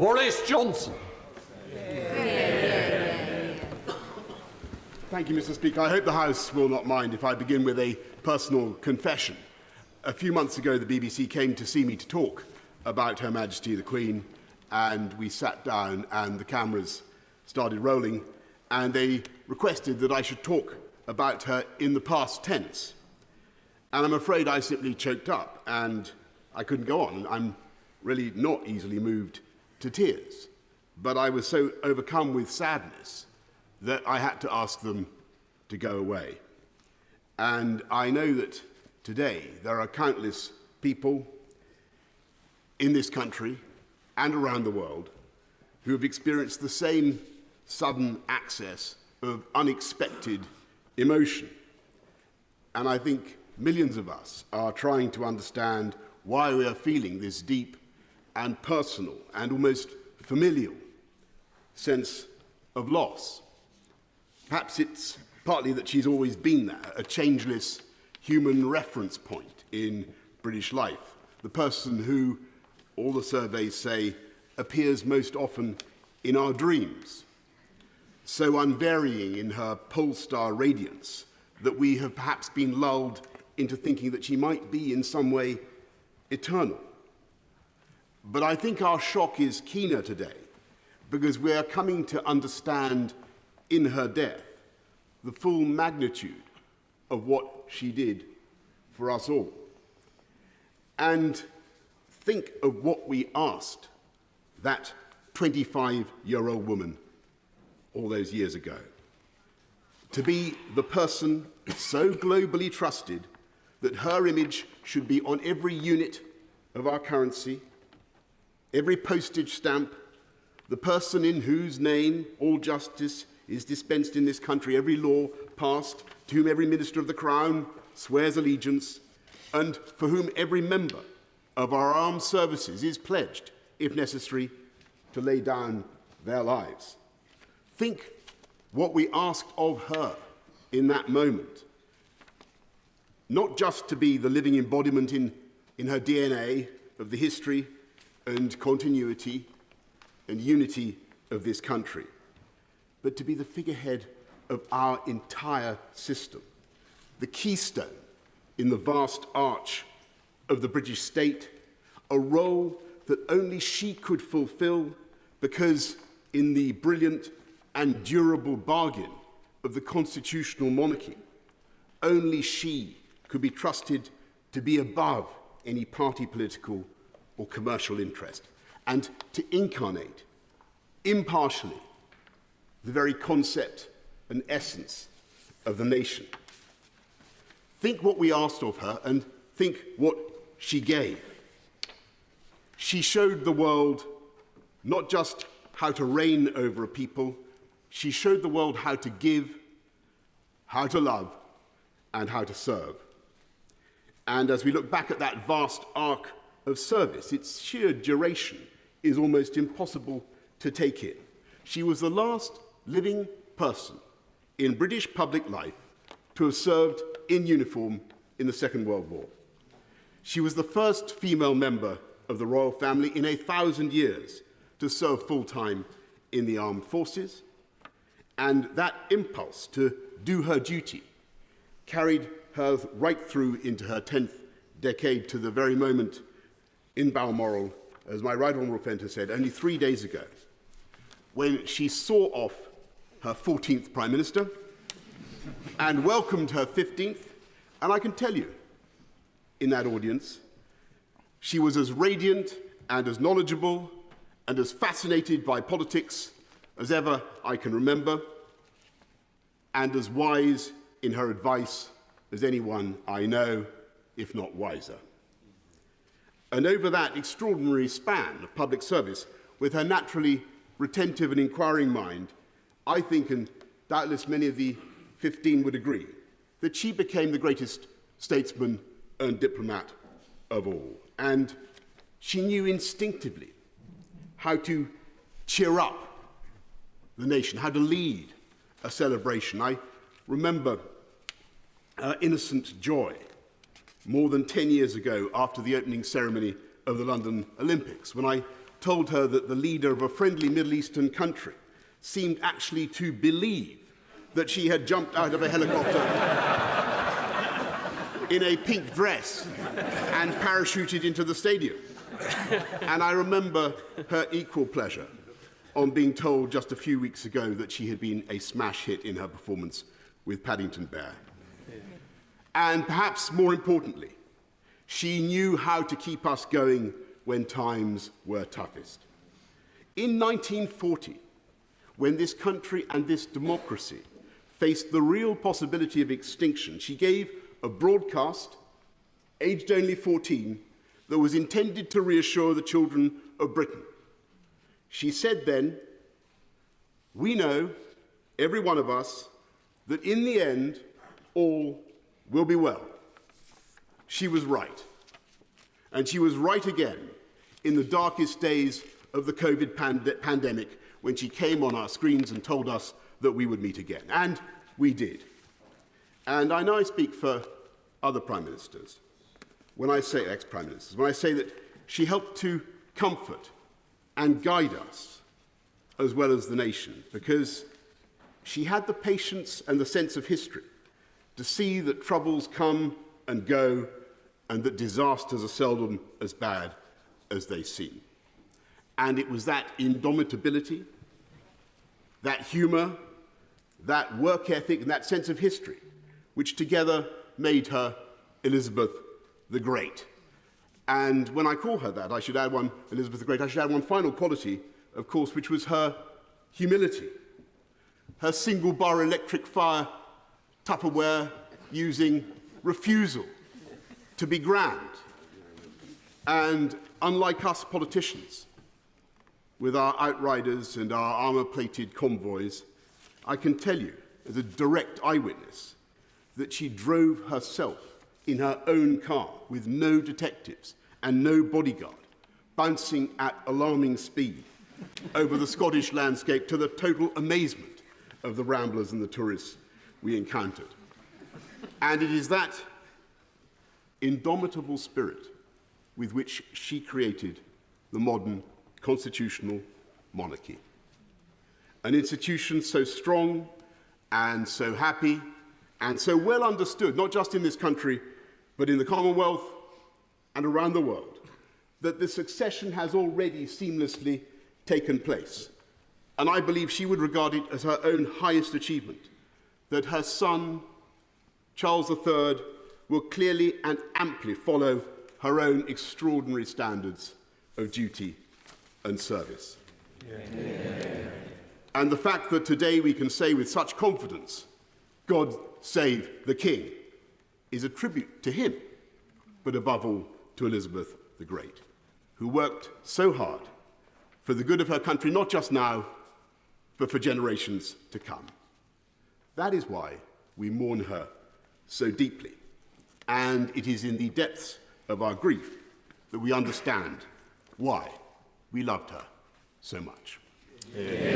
Boris Johnson. Thank you, Mr. Speaker. I hope the House will not mind if I begin with a personal confession. A few months ago, the BBC came to see me to talk about Her Majesty the Queen, and we sat down and the cameras started rolling, and they requested that I should talk about her in the past tense. And I'm afraid I simply choked up and I couldn't go on. I'm really not easily moved to tears, but I was so overcome with sadness that I had to ask them to go away. And I know that today there are countless people in this country and around the world who have experienced the same sudden access of unexpected emotion. And I think millions of us are trying to understand why we are feeling this deep and personal and almost familial sense of loss. Perhaps it's partly that she's always been there, a changeless human reference point in British life, the person who, all the surveys say, appears most often in our dreams, so unvarying in her pole star radiance that we have perhaps been lulled into thinking that she might be in some way eternal. But I think our shock is keener today because we are coming to understand in her death the full magnitude of what she did for us all. And think of what we asked that 25-year-old woman all those years ago. To be the person so globally trusted that her image should be on every unit of our currency, every postage stamp, the person in whose name all justice is dispensed in this country, every law passed, to whom every minister of the Crown swears allegiance, and for whom every member of our armed services is pledged, if necessary, to lay down their lives. Think what we asked of her in that moment. Not just to be the living embodiment in her DNA of the history and continuity and unity of this country, but to be the figurehead of our entire system, the keystone in the vast arch of the British state, a role that only she could fulfill because in the brilliant and durable bargain of the constitutional monarchy, only she could be trusted to be above any party political or commercial interest and to incarnate impartially the very concept and essence of the nation. Think what we asked of her and think what she gave. She showed the world not just how to reign over a people, she showed the world how to give, how to love, and how to serve. And as we look back at that vast arc of service, its sheer duration is almost impossible to take in. She was the last living person in British public life to have served in uniform in the Second World War. She was the first female member of the royal family in 1,000 years to serve full-time in the armed forces, and that impulse to do her duty carried her right through into her 10th decade to the very moment in Balmoral, as my right honourable friend has said, only 3 days ago, when she saw off her 14th Prime Minister and welcomed her 15th, and I can tell you, in that audience, she was as radiant and as knowledgeable and as fascinated by politics as ever I can remember, and as wise in her advice as anyone I know, if not wiser. And over that extraordinary span of public service, with her naturally retentive and inquiring mind, I think, and doubtless many of the 15 would agree, that she became the greatest statesman and diplomat of all. And she knew instinctively how to cheer up the nation, how to lead a celebration. I remember her innocent joy more than 10 years ago after the opening ceremony of the London Olympics, when I told her that the leader of a friendly Middle Eastern country seemed actually to believe that she had jumped out of a helicopter in a pink dress and parachuted into the stadium. And I remember her equal pleasure on being told just a few weeks ago that she had been a smash hit in her performance with Paddington Bear. And perhaps more importantly, she knew how to keep us going when times were toughest. In 1940, when this country and this democracy faced the real possibility of extinction, she gave a broadcast, aged only 14, that was intended to reassure the children of Britain. She said then, "We know, every one of us, that in the end, all will be well." She was right. And she was right again in the darkest days of the COVID pandemic, when she came on our screens and told us that we would meet again. And we did. And I know I speak for other prime ministers when I say, ex-prime ministers, when I say that she helped to comfort and guide us as well as the nation, because she had the patience and the sense of history to see that troubles come and go and that disasters are seldom as bad as they seem. And it was that indomitability, that humour, that work ethic and that sense of history which together made her Elizabeth the Great. And when I call her that, I should add one, Elizabeth the Great, I should add one final quality, of course, which was her humility. Her single-bar electric fire Tupperware using refusal to be grand. And unlike us politicians, with our outriders and our armour-plated convoys, I can tell you, as a direct eyewitness, that she drove herself in her own car with no detectives and no bodyguard, bouncing at alarming speed over the Scottish landscape to the total amazement of the ramblers and the tourists we encountered. And it is that indomitable spirit with which she created the modern constitutional monarchy. An institution so strong and so happy and so well understood, not just in this country, but in the Commonwealth and around the world, that the succession has already seamlessly taken place. And I believe she would regard it as her own highest achievement, that her son, Charles III, will clearly and amply follow her own extraordinary standards of duty and service. Yeah. And the fact that today we can say with such confidence, "God save the King," is a tribute to him, but above all to Elizabeth the Great, who worked so hard for the good of her country, not just now, but for generations to come. That is why we mourn her so deeply. And it is in the depths of our grief that we understand why we loved her so much. Yeah.